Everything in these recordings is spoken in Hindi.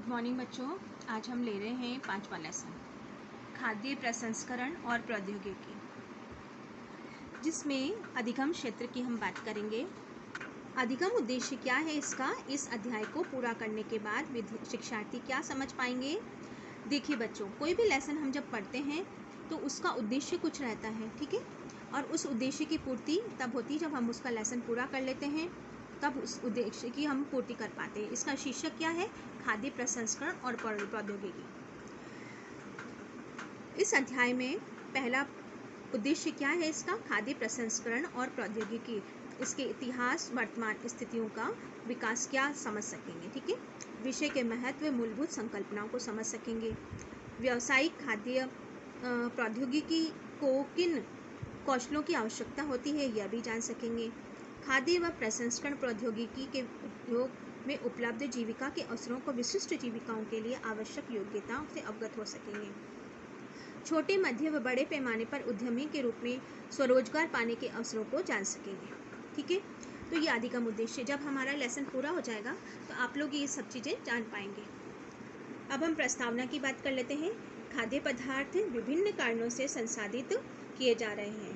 गुड मॉर्निंग बच्चों। आज हम ले रहे हैं 5वां लेसन, खाद्य प्रसंस्करण और प्रौद्योगिकी, जिसमें अधिगम क्षेत्र की हम बात करेंगे। अधिगम उद्देश्य क्या है इसका? इस अध्याय को पूरा करने के बाद शिक्षार्थी क्या समझ पाएंगे? देखिए बच्चों, कोई भी लेसन हम जब पढ़ते हैं तो उसका उद्देश्य कुछ रहता है, ठीक है, और उस उद्देश्य की पूर्ति तब होती है जब हम उसका लेसन पूरा कर लेते हैं, तब उस उद्देश्य की हम पूर्ति कर पाते हैं। इसका शीर्षक क्या है? खाद्य प्रसंस्करण और प्रौद्योगिकी। इस अध्याय में पहला उद्देश्य क्या है इसका? खाद्य प्रसंस्करण और प्रौद्योगिकी। इसके इतिहास, वर्तमान स्थितियों का विकास क्या समझ सकेंगे, ठीक है। विषय के महत्व, मूलभूत संकल्पनाओं को समझ सकेंगे। व्यावसायिक खाद्य प्रौद्योगिकी को किन कौशलों की आवश्यकता होती है यह भी जान सकेंगे। खाद्य व प्रसंस्करण प्रौद्योगिकी के उपयोग में उपलब्ध जीविका के अवसरों को विशिष्ट जीविकाओं के लिए आवश्यक योग्यताओं से अवगत हो सकेंगे। छोटे, मध्य व बड़े पैमाने पर उद्यमी के रूप में स्वरोजगार पाने के अवसरों को जान सकेंगे, ठीक है। तो ये अधिगम उद्देश्य, जब हमारा लेसन पूरा हो जाएगा तो आप लोग ये सब चीज़ें जान पाएंगे। अब हम प्रस्तावना की बात कर लेते हैं। खाद्य पदार्थ विभिन्न कारणों से संसाधित किए जा रहे हैं।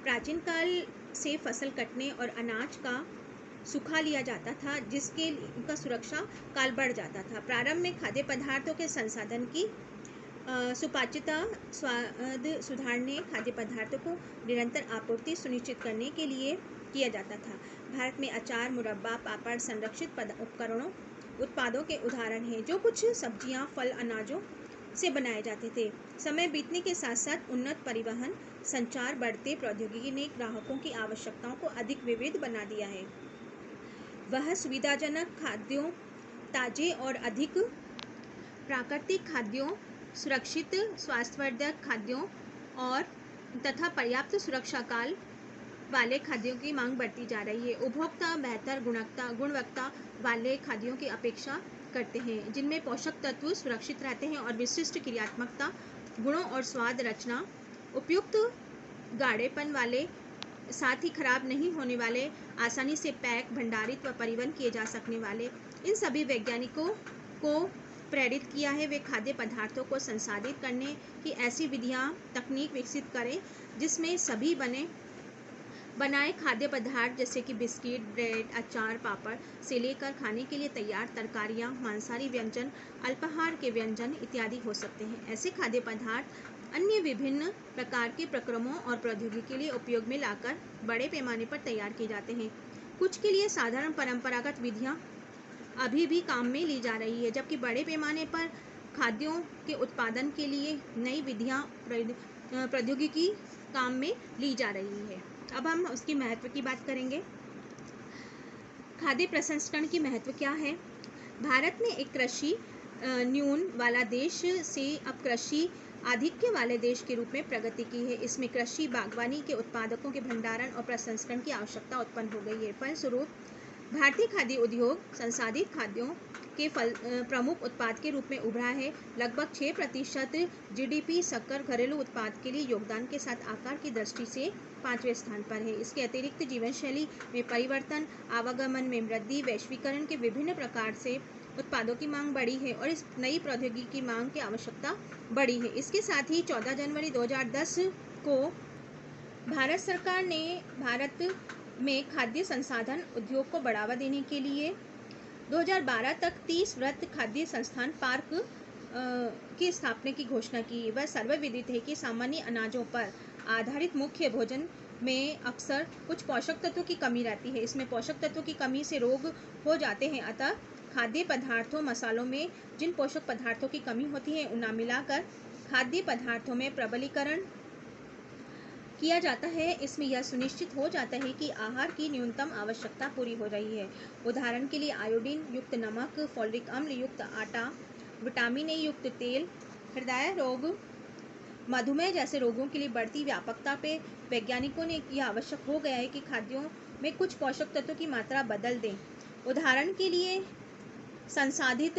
प्राचीन काल से फसल कटने और अनाज का सुखा लिया जाता था, जिसके का सुरक्षा काल बढ़ जाता था। प्रारंभ में खाद्य पदार्थों के संसाधन की सुपाच्यता, स्वाद सुधारने, खाद्य पदार्थों को निरंतर आपूर्ति सुनिश्चित करने के लिए किया जाता था। भारत में अचार, मुरब्बा, पापड़ संरक्षित उत्पादों के उदाहरण हैं, जो कुछ सब्जियां, फल, अनाजों से बनाए जाते थे। समय बीतने के साथ साथ उन्नत परिवहन, संचार, बढ़ते प्रौद्योगिकी ने ग्राहकों की आवश्यकताओं को अधिक विविध बना दिया है। वह सुविधाजनक खाद्यों, ताजे और अधिक प्राकृतिक खाद्यों, सुरक्षित स्वास्थ्यवर्धक खाद्यों और तथा पर्याप्त सुरक्षा काल वाले खाद्यों की मांग बढ़ती जा रही है। उपभोक्ता बेहतर गुणवत्ता वाले खाद्यों की अपेक्षा करते हैं, जिनमें पोषक तत्व सुरक्षित रहते हैं और विशिष्ट क्रियात्मकता, गुणों और स्वाद, रचना, उपयुक्त गाढ़ेपन वाले, साथ ही खराब नहीं होने वाले, आसानी से पैक, भंडारित व परिवहन किए जा सकने वाले। इन सभी वैज्ञानिकों को प्रेरित किया है वे खाद्य पदार्थों को संसाधित करने की ऐसी विधियां, तकनीक विकसित करें जिसमें सभी बनाए खाद्य पदार्थ जैसे कि बिस्किट, ब्रेड, अचार, पापड़ से लेकर खाने के लिए तैयार तरकारियां, मांसाहारी व्यंजन, अल्पाहार के व्यंजन इत्यादि हो सकते हैं। ऐसे खाद्य पदार्थ अन्य विभिन्न प्रकार के प्रक्रमों और प्रौद्योगिकी के लिए उपयोग में लाकर बड़े पैमाने पर तैयार किए जाते हैं। कुछ के लिए साधारण परंपरागत विधियां अभी भी काम में ली जा रही है, जबकि बड़े पैमाने पर खाद्यों के उत्पादन के लिए नई विधियां, प्रौद्योगिकी काम में ली जा रही है। अब हम उसकी महत्व की बात करेंगे। खाद्य प्रसंस्करण की महत्व क्या है? भारत ने एक कृषि न्यून वाला देश से अब कृषि आधिक्य वाले देश के रूप में प्रगति की है। इसमें कृषि, बागवानी के उत्पादकों के भंडारण और प्रसंस्करण की आवश्यकता उत्पन्न हो गई है। फलस्वरूप भारतीय खाद्य उद्योग संसाधित खाद्यों के प्रमुख उत्पाद के रूप में उभरा है। लगभग 6% जीडीपी शक्कर घरेलू उत्पाद के लिए योगदान के साथ आकार की दृष्टि से 5वें स्थान पर है। इसके अतिरिक्त जीवन शैली में परिवर्तन, आवागमन में वृद्धि, वैश्वीकरण के विभिन्न प्रकार से उत्पादों की मांग बढ़ी है और इस नई प्रौद्योगिकी की मांग की आवश्यकता बढ़ी है। इसके साथ ही 14 जनवरी 2010 को भारत सरकार ने भारत में खाद्य संसाधन उद्योग को बढ़ावा देने के लिए 2012 तक 30 वृहत खाद्य संस्थान पार्क की स्थापना की घोषणा की। वह सर्वविदित है कि सामान्य अनाजों पर आधारित मुख्य भोजन में अक्सर कुछ पोषक तत्वों की कमी रहती है। इसमें पोषक तत्वों की कमी से रोग हो जाते हैं, अतः खाद्य पदार्थों, मसालों में जिन पोषक पदार्थों की कमी होती है उन्हें मिलाकर खाद्य पदार्थों में प्रबलीकरण किया जाता है। इसमें यह सुनिश्चित हो जाता है कि आहार की न्यूनतम आवश्यकता पूरी हो रही है। उदाहरण के लिए आयोडीन युक्त नमक, फोलिक अम्ल युक्त आटा, विटामिन ए युक्त तेल, हृदय रोग, मधुमेह जैसे रोगों के लिए बढ़ती व्यापकता पे वैज्ञानिकों ने यह आवश्यक हो गया है कि खाद्यों में कुछ पोषक तत्वों की मात्रा बदल दें। उदाहरण के लिए संसाधित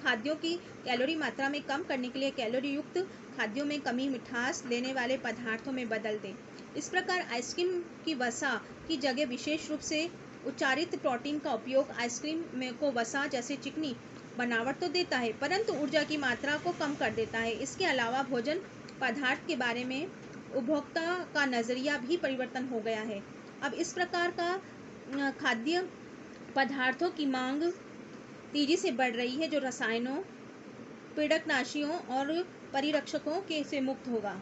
खाद्यों की कैलोरी मात्रा में कम करने के लिए कैलोरी युक्त खाद्यों में कमी, मिठास लेने वाले पदार्थों में बदल दें। इस प्रकार आइसक्रीम की वसा की जगह विशेष रूप से उच्चारित प्रोटीन का उपयोग आइसक्रीम में को वसा जैसे चिकनी बनावट तो देता है परंतु ऊर्जा की मात्रा को कम कर देता है। इसके अलावा भोजन पदार्थ के बारे में उपभोक्ता का नज़रिया भी परिवर्तन हो गया है। अब इस प्रकार का खाद्य पदार्थों की मांग तेजी से बढ़ रही है जो रसायनों, पीड़कनाशियों और परिरक्षकों के से मुक्त होगा,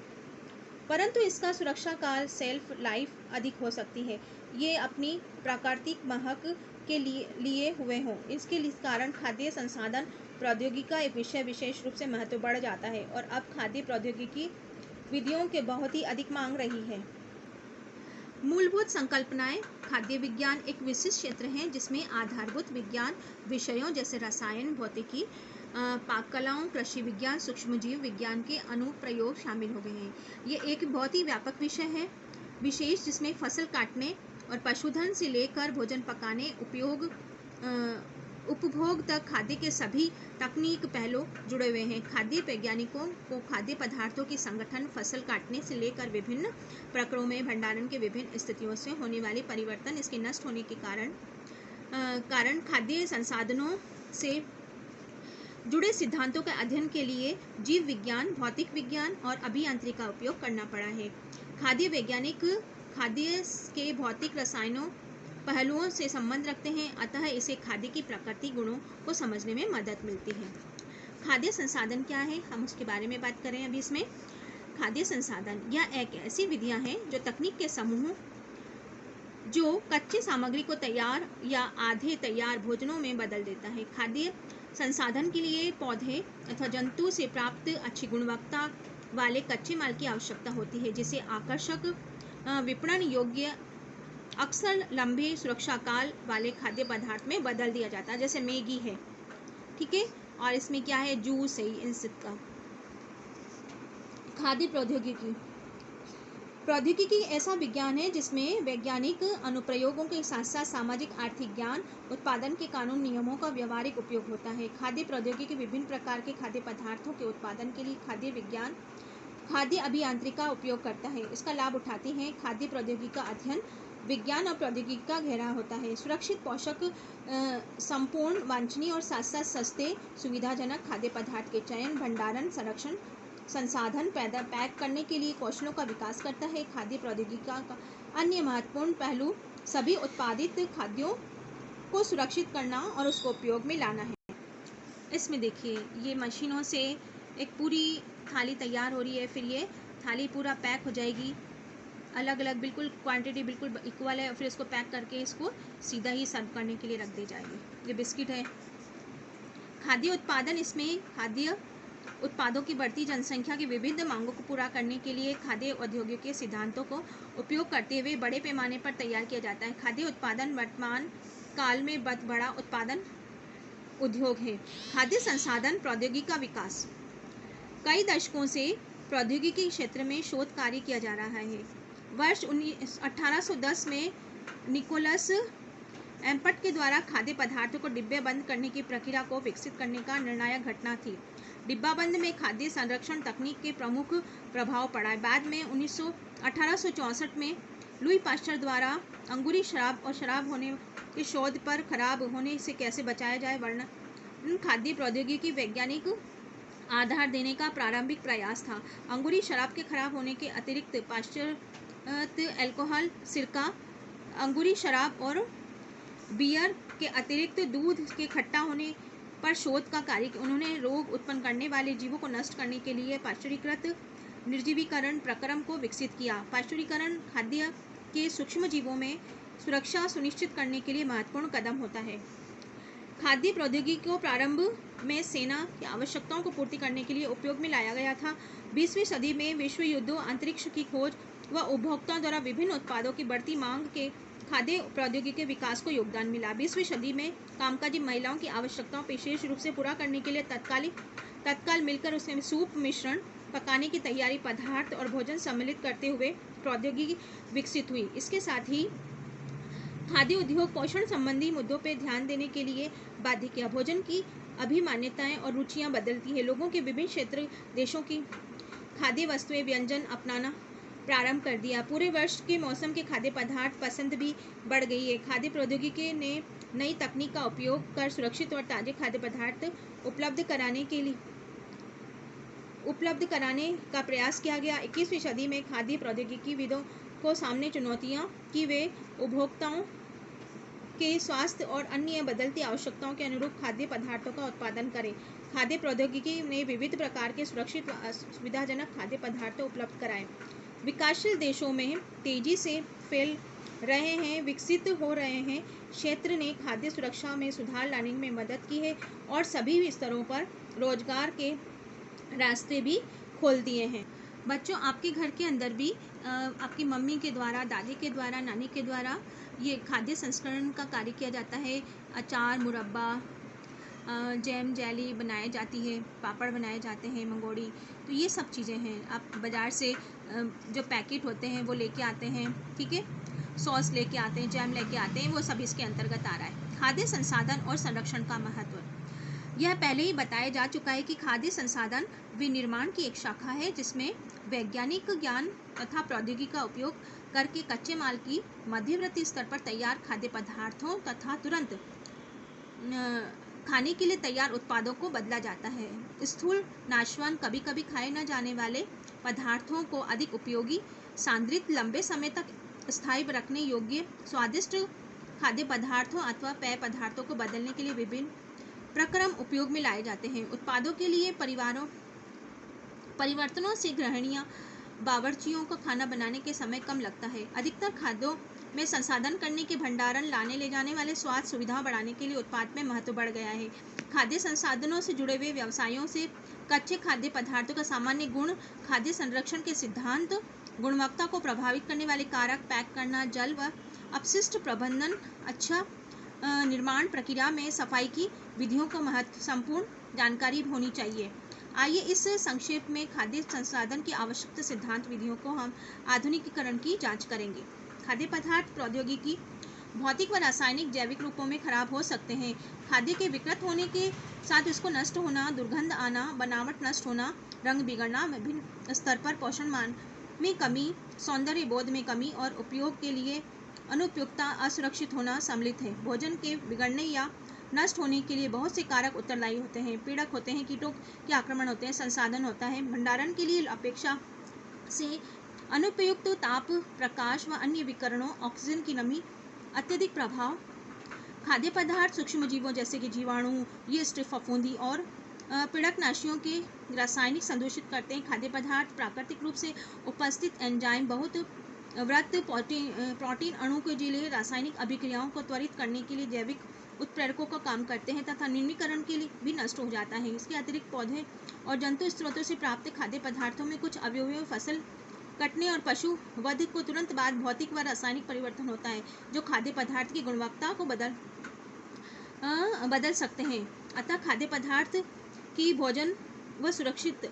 परंतु इसका सुरक्षा काल सेल्फ लाइफ अधिक हो सकती है। ये अपनी प्राकृतिक महक के लिए हुए हों। इसके कारण खाद्य संसाधन प्रौद्योगिकी का एक विषय विशेष रूप से महत्व बढ़ जाता है और अब खाद्य प्रौद्योगिकी विधियों के बहुत ही अधिक मांग रही है। मूलभूत संकल्पनाएं। खाद्य विज्ञान एक विशिष्ट क्षेत्र है जिसमें आधारभूत विज्ञान विषयों जैसे रसायन, भौतिकी, पाक कलाओं, कृषि विज्ञान, सूक्ष्मजीव विज्ञान के अनुप्रयोग शामिल हो गए हैं। ये एक बहुत ही व्यापक विषय है विशेष जिसमें फसल काटने और पशुधन से लेकर भोजन पकाने, उपभोग तक खाद्य के सभी तकनीक पहलू जुड़े हुए हैं। खाद्य वैज्ञानिकों को खाद्य पदार्थों की संगठन, फसल काटने से लेकर विभिन्न प्रक्रियाओं में भंडारण के विभिन्न स्थितियों से होने वाले परिवर्तन, इसके नष्ट होने के कारण खाद्य संसाधनों से जुड़े सिद्धांतों के अध्ययन के लिए जीव विज्ञान, भौतिक विज्ञान और अभियांत्रिकी का उपयोग करना पड़ा है। खाद्य वैज्ञानिक खाद्य के भौतिक रसायनों पहलुओं से संबंध रखते हैं, अतः इसे खाद्य की प्रकृति गुणों को समझने में मदद मिलती है। खाद्य संसाधन क्या है, हम उसके बारे में बात करें। अभी इसमें खाद्य संसाधन यह एक ऐसी विधियां हैं जो तकनीक के समूह जो कच्ची सामग्री को तैयार या आधे तैयार भोजनों में बदल देता है। खाद्य संसाधन के लिए पौधे अथवा जंतु से प्राप्त अच्छी गुणवत्ता वाले कच्चे माल की आवश्यकता होती है जिसे आकर्षक, विपणन योग्य, अक्सर लंबे सुरक्षा काल वाले खाद्य पदार्थ में बदल दिया जाता है, जैसे मैगी है, ठीक है, और इसमें क्या है, जूस है, इन सब का। खाद्य प्रौद्योगिकी ऐसा विज्ञान है जिसमें वैज्ञानिक अनुप्रयोगों के साथ साथ सामाजिक आर्थिक ज्ञान, उत्पादन के कानून नियमों का व्यवहारिक उपयोग होता है। खाद्य प्रौद्योगिकी विभिन्न प्रकार के खाद्य पदार्थों के उत्पादन के लिए खाद्य विज्ञान, खाद्य अभियांत्रिकी का उपयोग करता है। इसका लाभ उठाते हैं। खाद्य प्रौद्योगिकी का अध्ययन विज्ञान और प्रौद्योगिकी का गहरा होता है। सुरक्षित, पोषक, संपूर्ण, वांछनीय और साथ साथ सस्ते, सुविधाजनक खाद्य पदार्थ के चयन, भंडारण, संरक्षण, संसाधन पैक करने के लिए कौशलों का विकास करता है। खाद्य प्रौद्योगिकी का अन्य महत्वपूर्ण पहलू सभी उत्पादित खाद्यों को सुरक्षित करना और उसको उपयोग में लाना है। इसमें देखिए, ये मशीनों से एक पूरी थाली तैयार हो रही है, फिर ये थाली पूरा पैक हो जाएगी, अलग अलग बिल्कुल क्वांटिटी बिल्कुल इक्वल है, फिर इसको पैक करके इसको सीधा ही सर्व करने के लिए रख दी जाएगी। ये बिस्किट है। खाद्य उत्पादन, इसमें खाद्य उत्पादों की बढ़ती जनसंख्या की विविध मांगों को पूरा करने के लिए खाद्य उद्योगों के सिद्धांतों को उपयोग करते हुए बड़े पैमाने पर तैयार किया जाता है। खाद्य उत्पादन वर्तमान काल में बहुत बड़ा उत्पादन उद्योग है। खाद्य संसाधन प्रौद्योगिकी का विकास, कई दशकों से प्रौद्योगिकी क्षेत्र में शोध कार्य किया जा रहा है। वर्ष 1810 में निकोलस एम्पट के द्वारा खाद्य पदार्थों को डिब्बे बंद करने की प्रक्रिया को विकसित करने का निर्णायक घटना थी। डिब्बाबंद में खाद्य संरक्षण तकनीक के प्रमुख प्रभाव पड़ा। बाद में 1864 में लुई पास्चर द्वारा अंगूरी शराब और शराब होने के शोध पर खराब होने से कैसे बचाया जाए वर्णन खाद्य प्रौद्योगिकी वैज्ञानिक आधार देने का प्रारंभिक प्रयास था। अंगूरी शराब के खराब होने के अतिरिक्त पाश्चर अल्कोहल, सिरका, अंगूरी शराब और बियर के अतिरिक्त दूध के खट्टा होने पर शोध का कार्य। उन्होंने रोग उत्पन्न करने वाले जीवों को नष्ट करने के लिए पाश्चुरीकृत निर्जीवीकरण प्रक्रम को विकसित किया। पाश्चुरीकरण खाद्य के सूक्ष्म जीवों में सुरक्षा सुनिश्चित करने के लिए महत्वपूर्ण कदम होता है। खाद्य प्रौद्योगिकी को प्रारंभ में सेना की आवश्यकताओं को पूर्ति करने के लिए उपयोग में लाया गया था। 20वीं सदी में विश्व युद्धों, अंतरिक्ष की खोज व उपभोक्ताओं द्वारा विभिन्न उत्पादों की बढ़ती मांग के खाद्य प्रौद्योगिकी के विकास को योगदान मिला। 20वीं सदी में कामकाजी महिलाओं की आवश्यकताओं विशेष रूप से पूरा करने के लिए तत्काल मिलकर उसमें सूप मिश्रण, पकाने की तैयारी, पदार्थ और भोजन सम्मिलित करते हुए प्रौद्योगिकी विकसित हुई। इसके साथ ही खाद्य उद्योग पोषण संबंधी मुद्दों पर ध्यान देने के लिए बाध्य किया। भोजन की अभिमान्यताएं और रुचियां बदलती है। लोगों के विभिन्न क्षेत्र देशों की खाद्य वस्तुएं व्यंजन अपनाना प्रारंभ कर दिया। पूरे वर्ष के मौसम के खाद्य पदार्थ पसंद भी बढ़ गई है। खाद्य प्रौद्योगिकी ने नई तकनीक का उपयोग कर सुरक्षित और ताजे खाद्य पदार्थ उपलब्ध कराने का प्रयास किया गया। 21वीं सदी में खाद्य प्रौद्योगिकीविदों को सामने चुनौतियां कि वे उपभोक्ताओं के स्वास्थ्य और अन्य बदलती आवश्यकताओं के अनुरूप खाद्य पदार्थों का उत्पादन करें। खाद्य प्रौद्योगिकी ने विविध प्रकार के सुरक्षित व सुविधाजनक खाद्य पदार्थ उपलब्ध कराए। विकासशील देशों में तेजी से फैल रहे हैं, विकसित हो रहे हैं क्षेत्र ने खाद्य सुरक्षा में सुधार लाने में मदद की है और सभी स्तरों पर रोजगार के रास्ते भी खोल दिए हैं। बच्चों, आपके घर के अंदर भी आपकी मम्मी के द्वारा, दादी के द्वारा, नानी के द्वारा ये खाद्य संस्करण का कार्य किया जाता है। अचार, मुरब्बा, जैम, जेली बनाई जाती है, पापड़ बनाए जाते हैं, मंगोड़ी। तो ये सब चीज़ें हैं। आप बाज़ार से जो पैकेट होते हैं वो लेके आते हैं, ठीक है, सॉस लेके आते हैं, जैम लेके आते हैं, वो सब इसके अंतर्गत आ रहा है। खाद्य संसाधन और संरक्षण का महत्व, यह पहले ही बताया जा चुका है कि खाद्य संसाधन विनिर्माण की एक शाखा है जिसमें वैज्ञानिक ज्ञान तथा प्रौद्योगिकी का उपयोग करके कच्चे माल की मध्यवर्ती स्तर पर तैयार खाद्य पदार्थों तथा तुरंत खाने के लिए तैयार उत्पादों को बदला जाता है। स्थूल, नाशवान, कभी कभी खाए न जाने वाले पदार्थों को अधिक उपयोगी, सांद्रित, लंबे समय तक स्थायी रखने योग्य, स्वादिष्ट खाद्य पदार्थों अथवा पेय पदार्थों को बदलने के लिए विभिन्न प्रक्रम उपयोग में लाए जाते हैं। उत्पादों के लिए परिवर्तनों से गृहिणियां, बावर्चियों को खाना बनाने के समय कम लगता है। अधिकतर खाद्यों में संसाधन करने के भंडारण, लाने ले जाने वाले स्वास्थ्य सुविधाओं बढ़ाने के लिए उत्पाद में महत्व बढ़ गया है। खाद्य संसाधनों से जुड़े हुए व्यवसायों से कच्चे खाद्य पदार्थों का सामान्य गुण, खाद्य संरक्षण के सिद्धांत, गुणवत्ता को प्रभावित करने वाले कारक, पैक करना, जल व अपशिष्ट प्रबंधन, अच्छा निर्माण प्रक्रिया में सफाई की विधियों को महत्वपूर्ण जानकारी होनी चाहिए। आइए इस संक्षेप में खाद्य संसाधन की आवश्यक सिद्धांत विधियों को हम आधुनिकीकरण की जांच करेंगे। खाद्य पदार्थ प्रौद्योगिकी भौतिक व रासायनिक जैविक रूपों में खराब हो सकते हैं। खाद्य के विकृत होने के साथ इसको नष्ट होना, दुर्गंध आना, बनावट नष्ट होना, रंग बिगड़ना, विभिन्न स्तर पर पोषण मान में कमी, सौंदर्य बोध में कमी और उपयोग के लिए अनुपयुक्तता, असुरक्षित होना सम्मिलित है। भोजन के बिगड़ने या नष्ट होने के लिए बहुत से कारक उत्तरदायी होते हैं। पीड़क होते हैं, कीटों के आक्रमण होते हैं, संसाधन होता है, भंडारण के लिए अपेक्षा से अनुपयुक्त ताप, प्रकाश व अन्य विकिरणों, ऑक्सीजन की नमी, अत्यधिक प्रभाव, खाद्य पदार्थ सूक्ष्मजीवों जैसे कि जीवाणु, यीस्ट, फफूंदी और पीड़कनाशियों के रासायनिक संदूषित करते हैं। खाद्य पदार्थ प्राकृतिक रूप से उपस्थित एंजाइम, बहुत व्रत प्रोटीन अणु के लिए रासायनिक अभिक्रियाओं को त्वरित करने के लिए जैविक उत्प्रेरकों का काम करते हैं तथा निर्मीकरण के लिए भी नष्ट हो जाता है। इसके अतिरिक्त पौधे और जंतु स्रोतों से प्राप्त खाद्य पदार्थों में कुछ अवयवों, फसल कटने और पशु वध को तुरंत बाद भौतिक व रासायनिक परिवर्तन होता है जो खाद्य पदार्थ की गुणवत्ता को बदल सकते हैं। अतः खाद्य पदार्थ की भोजन व सुरक्षित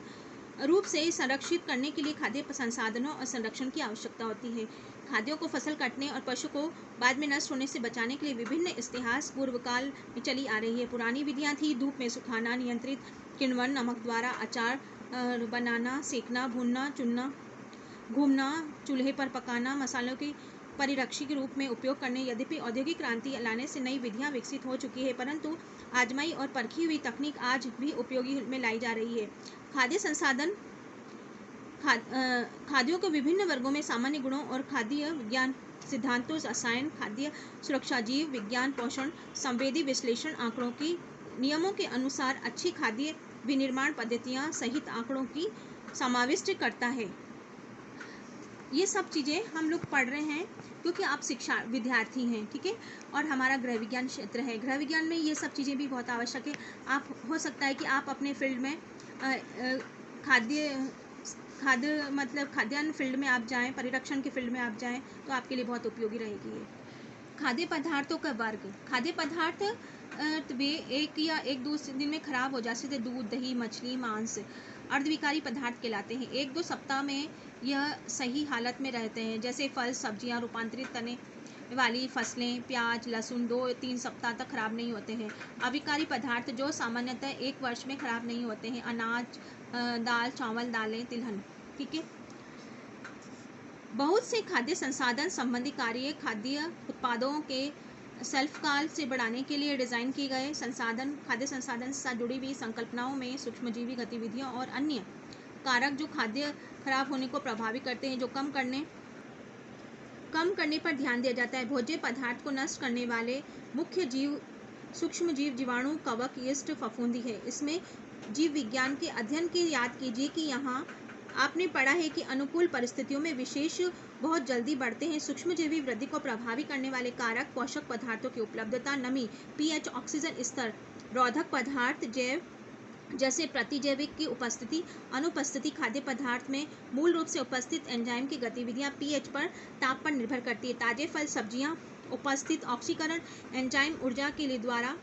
रूप से संरक्षित करने के लिए खाद्य संसाधनों और संरक्षण की आवश्यकता होती है। खाद्यों को फसल कटने और पशु को बाद में नष्ट होने से बचाने के लिए विभिन्न इतिहास पूर्व काल में चली आ रही है। पुरानी विधियां थी धूप में सुखाना, नियंत्रित किण्वन, नमक द्वारा अचार बनाना, सेकना, भूनना, चुनना, घूमना, चूल्हे पर पकाना, मसालों की परिरक्षी के रूप में उपयोग करने। यद्यपि औद्योगिक क्रांति लाने से नई विधियां विकसित हो चुकी है, परंतु आजमाई और परखी हुई तकनीक आज भी उपयोगी में लाई जा रही है। खाद्य संसाधन खाद्यों के विभिन्न वर्गों में सामान्य गुणों और खाद्य विज्ञान सिद्धांतों, रसायन, खाद्य सुरक्षा, जीव विज्ञान, पोषण संवेदी विश्लेषण, आंकड़ों की नियमों के अनुसार अच्छी खाद्य विनिर्माण पद्धतियां सहित आंकड़ों की समाविष्ट करता है। ये सब चीज़ें हम लोग पढ़ रहे हैं क्योंकि आप शिक्षा विद्यार्थी हैं, ठीक है, और हमारा गृह विज्ञान क्षेत्र है। गृह विज्ञान में ये सब चीज़ें भी बहुत आवश्यक है। आप हो सकता है कि आप अपने फील्ड में खाद्य मतलब खाद्यान्न फील्ड में आप जाएं, परिरक्षण के फील्ड में आप जाएं तो आपके लिए बहुत उपयोगी रहेगी ये। खाद्य पदार्थों का वर्ग, खाद्य पदार्थ वे एक दो दिन में खराब हो जाते थे। दूध, दही, मछली, मांस अर्धविकारी पदार्थ कहलाते हैं। 1-2 सप्ताह में यह सही हालत में रहते हैं। जैसे फल, सब्जियां, रूपांतरित तने वाली फसलें, प्याज, लहसुन 2-3 सप्ताह तक खराब नहीं होते हैं। अविकारी पदार्थ जो सामान्यतः 1 वर्ष में खराब नहीं होते हैं, अनाज, दाल, चावल, दालें, तिलहन, ठीक है। बहुत से खाद्य संसाधन संबंधी कार्य खाद्य उत्पादों के सेल्फ काल से बढ़ाने के लिए डिज़ाइन किए गए संसाधन, खाद्य संसाधन से साथ जुड़ी हुई संकल्पनाओं में सूक्ष्मजीवी गतिविधियां और अन्य कारक जो खाद्य खराब होने को प्रभावित करते हैं, जो कम करने पर ध्यान दिया जाता है। भोज्य पदार्थ को नष्ट करने वाले मुख्य जीव सूक्ष्म जीव जीवाणु, कवक, यीस्ट, फफूंदी है। इसमें जीव विज्ञान के अध्ययन की याद कीजिए कि यहाँ आपने पढ़ा है कि अनुकूल परिस्थितियों में विशेष बहुत जल्दी बढ़ते हैं। सूक्ष्मजीवी वृद्धि को प्रभावित करने वाले कारक पोषक पदार्थों की उपलब्धता, नमी, पीएच, ऑक्सीजन स्तर, रोधक पदार्थ, जैव जैसे प्रतिजैविक की उपस्थिति, अनुपस्थिति, खाद्य पदार्थ में मूल रूप से उपस्थित एंजाइम की गतिविधियां पीएच पर, ताप पर निर्भर करती है। ताजे फल सब्जियां उपस्थित ऑक्सीकरण एंजाइम ऊर्जा के लिए द्वारा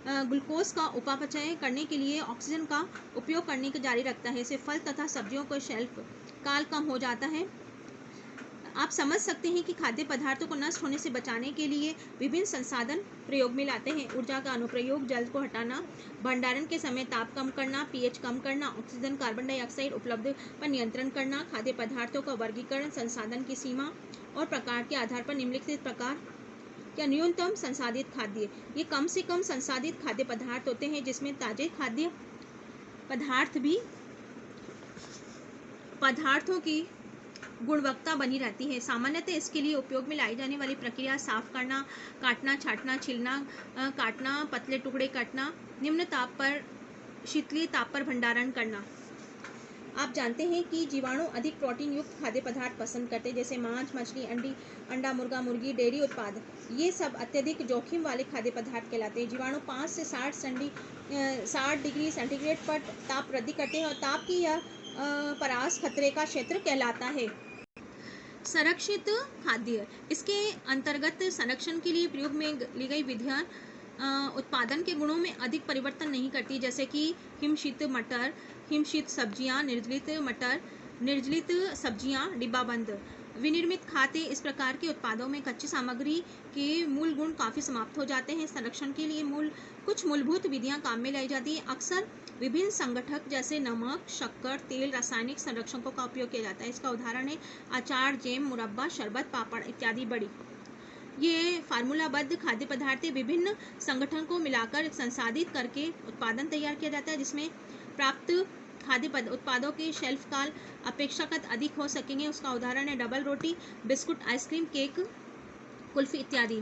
ग्लूकोज का उपापचय करने के लिए ऑक्सीजन का उपयोग करने के जारी रखता है। इससे फल तथा सब्जियों का शेल्फ काल कम हो जाता है। आप समझ सकते हैं कि खाद्य पदार्थों को नष्ट होने से बचाने के लिए विभिन्न संसाधन प्रयोग में लाते हैं। ऊर्जा का अनुप्रयोग, जल को हटाना, भंडारण के समय ताप कम करना, पीएच कम करना, ऑक्सीजन, कार्बन डाइऑक्साइड उपलब्ध पर नियंत्रण करना, खाद्य पदार्थों का वर्गीकरण, संसाधन की सीमा और प्रकार के आधार पर निम्नलिखित प्रकार या न्यूनतम संसाधित खाद्य। ये कम से कम संसाधित खाद्य पदार्थ होते हैं, जिसमें ताजे खाद्य पदार्थों की गुणवत्ता बनी रहती है। सामान्यतः इसके लिए उपयोग में लाई जाने वाली प्रक्रिया साफ करना, काटना, छांटना, छिलना, काटना, पतले टुकड़े काटना, निम्न ताप पर, शीतलीय ताप पर भंडारण करना। आप जानते हैं कि जीवाणु अधिक प्रोटीन युक्त खाद्य पदार्थ पसंद करते हैं, जैसे मांस, मछली, अंडा, मुर्गा, मुर्गी, डेयरी उत्पाद। ये सब अत्यधिक जोखिम वाले खाद्य पदार्थ कहलाते हैं। जीवाणु 5 से 60 डिग्री सेंटीग्रेड पर ताप वृद्धि करते हैं और ताप की यह परास खतरे का क्षेत्र कहलाता है। संरक्षित खाद्य, इसके अंतर्गत संरक्षण के लिए प्रयोग में ली गई विधियां उत्पादन के गुणों में अधिक परिवर्तन नहीं करती, जैसे कि हिमशीत मटर, हिमशीत सब्जियां, निर्जलित मटर, निर्जलित सब्जियां, डिब्बाबंद। विनिर्मित खाद्य, इस प्रकार के उत्पादों में कच्ची सामग्री के मूल गुण काफ़ी समाप्त हो जाते हैं। संरक्षण के लिए कुछ मूलभूत विधियां काम में लाई जाती हैं। अक्सर विभिन्न संगठक जैसे नमक, शक्कर, तेल, रासायनिक संरक्षकों का उपयोग किया जाता है। इसका उदाहरण है अचार, जैम, मुरब्बा, शरबत, पापड़ इत्यादि। बड़ी ये फार्मूलाबद्ध खाद्य पदार्थ विभिन्न संगठन को मिलाकर संसाधित करके उत्पादन तैयार किया जाता है, जिसमें प्राप्त खाद्य उत्पादों के शेल्फ काल अपेक्षाकृत अधिक हो सकेंगे। उसका उदाहरण है डबल रोटी, बिस्कुट, आइसक्रीम, केक, कुल्फी इत्यादि।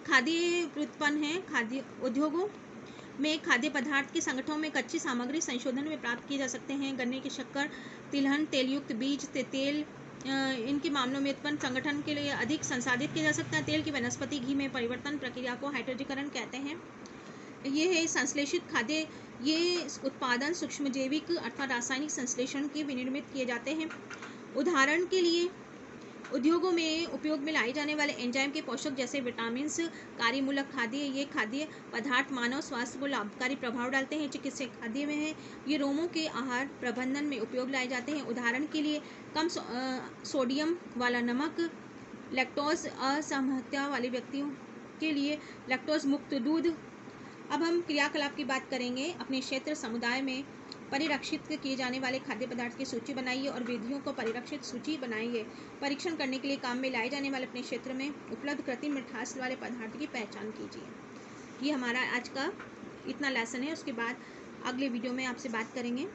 खाद्य व्युत्पन्न है। खाद्य उद्योगों में खाद्य पदार्थ के संगठनों में कच्ची सामग्री संशोधन में प्राप्त किए जा सकते हैं। गन्ने की शक्कर, तिलहन, तेलयुक्त बीज, तेल, इनके मामलों में उत्पन्न संगठन के लिए अधिक संसाधित किया जा सकता है। तेल की वनस्पति घी में परिवर्तन प्रक्रिया को हाइड्रोजीकरण कहते हैं। ये है संश्लेषित खाद्य। ये उत्पादन सूक्ष्मजैविक अर्थात रासायनिक संश्लेषण के विनिर्मित किए जाते हैं। उदाहरण के लिए उद्योगों में उपयोग में लाई जाने वाले एंजाइम के पोषक जैसे विटामिन, कार्यमूलक खाद्य। ये खाद्य पदार्थ मानव स्वास्थ्य को लाभकारी प्रभाव डालते हैं। चिकित्सक खाद्य में है, ये रोमों के आहार प्रबंधन में उपयोग लाए जाते हैं। उदाहरण के लिए कम सोडियम वाला नमक, लैक्टोज असहनता वाले व्यक्तियों के लिए लैक्टोज मुक्त दूध। अब हम क्रियाकलाप की बात करेंगे। अपने क्षेत्र समुदाय में परिरक्षित किए जाने वाले खाद्य पदार्थ की सूची बनाइए और विधियों को परिरक्षित सूची बनाइए। परीक्षण करने के लिए काम में लाए जाने वाले अपने क्षेत्र में उपलब्ध कृत्रिम मिठास वाले पदार्थ की पहचान कीजिए। ये हमारा आज का इतना लेसन है। उसके बाद अगले वीडियो में आपसे बात करेंगे।